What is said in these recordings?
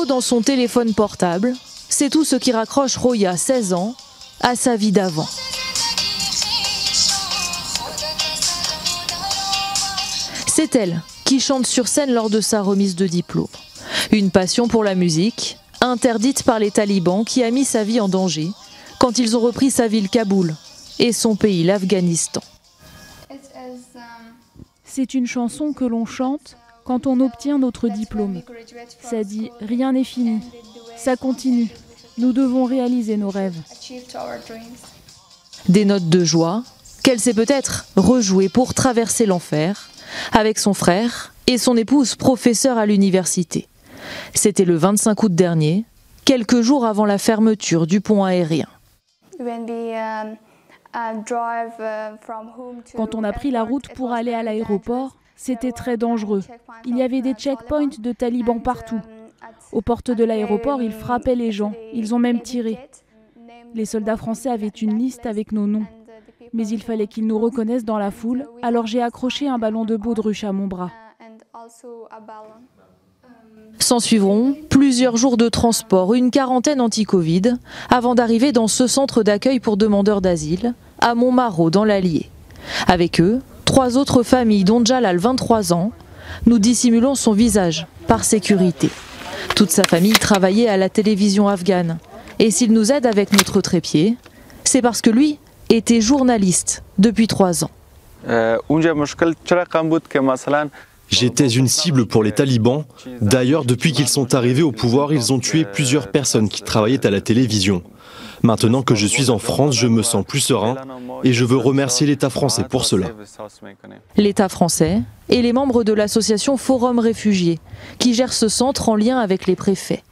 L'info dans son téléphone portable, c'est tout ce qui raccroche Roya, 16 ans, à sa vie d'avant. C'est elle qui chante sur scène lors de sa remise de diplôme. Une passion pour la musique, interdite par les talibans qui a mis sa vie en danger quand ils ont repris sa ville Kaboul et son pays, l'Afghanistan. C'est une chanson que l'on chante quand on obtient notre diplôme. Ça dit « rien n'est fini, ça continue, nous devons réaliser nos rêves ». Des notes de joie qu'elle sait peut-être rejouer pour traverser l'enfer avec son frère et son épouse professeure à l'université. C'était le 25 août dernier, quelques jours avant la fermeture du pont aérien. Quand on a pris la route pour aller à l'aéroport, c'était très dangereux. Il y avait des checkpoints de talibans partout. Aux portes de l'aéroport, ils frappaient les gens. Ils ont même tiré. Les soldats français avaient une liste avec nos noms. Mais il fallait qu'ils nous reconnaissent dans la foule, alors j'ai accroché un ballon de baudruche à mon bras. S'en suivront plusieurs jours de transport, une quarantaine anti-Covid, avant d'arriver dans ce centre d'accueil pour demandeurs d'asile, à Montmarault, dans l'Allier. Avec eux, 3 autres familles, dont Jalal, 23 ans. Nous dissimulons son visage, par sécurité. Toute sa famille travaillait à la télévision afghane. Et s'il nous aide avec notre trépied, c'est parce que lui était journaliste depuis 3 ans. J'étais une cible pour les talibans. D'ailleurs, depuis qu'ils sont arrivés au pouvoir, ils ont tué plusieurs personnes qui travaillaient à la télévision. Maintenant que je suis en France, je me sens plus serein et je veux remercier l'État français pour cela. L'État français et les membres de l'association Forum Réfugiés, qui gèrent ce centre en lien avec les préfets.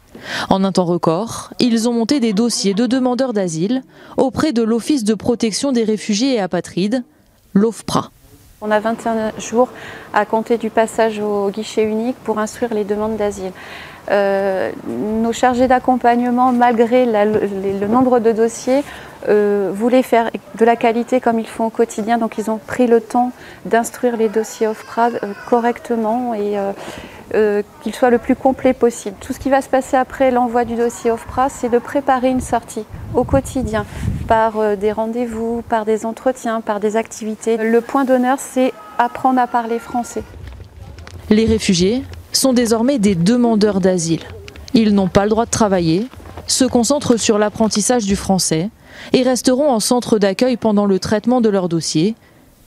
En un temps record, ils ont monté des dossiers de demandeurs d'asile auprès de l'Office de protection des réfugiés et apatrides, l'OFPRA. On a 21 jours à compter du passage au guichet unique pour instruire les demandes d'asile. Nos chargés d'accompagnement, malgré le nombre de dossiers, voulaient faire de la qualité comme ils font au quotidien. Donc ils ont pris le temps d'instruire les dossiers OFPRA correctement et qu'il soit le plus complet possible. Tout ce qui va se passer après l'envoi du dossier OFPRA, c'est de préparer une sortie au quotidien par des rendez-vous, par des entretiens, par des activités. Le point d'honneur, c'est apprendre à parler français. Les réfugiés sont désormais des demandeurs d'asile. Ils n'ont pas le droit de travailler, se concentrent sur l'apprentissage du français et resteront en centre d'accueil pendant le traitement de leur dossier,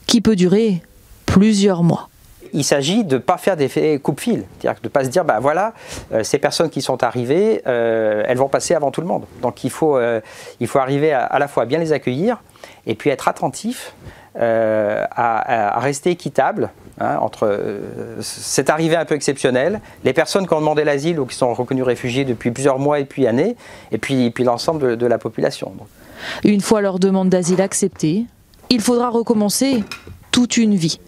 qui peut durer plusieurs mois. Il s'agit de ne pas faire d'effet coupe-fil, c'est-à-dire de ne pas se dire, bah voilà, ces personnes qui sont arrivées, elles vont passer avant tout le monde. Donc il faut arriver à la fois bien les accueillir et puis être attentif à rester équitable entre cette arrivée un peu exceptionnelle, les personnes qui ont demandé l'asile ou qui sont reconnues réfugiées depuis plusieurs mois et puis années, et puis l'ensemble de la population. Une fois leur demande d'asile acceptée, il faudra recommencer toute une vie.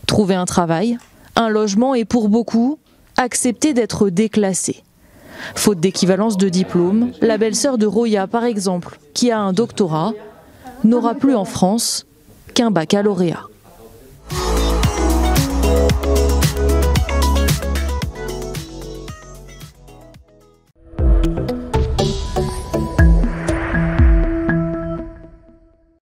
Trouver un travail, un logement et pour beaucoup, accepter d'être déclassé. Faute d'équivalence de diplôme, la belle-sœur de Roya, par exemple, qui a un doctorat, n'aura plus en France qu'un baccalauréat.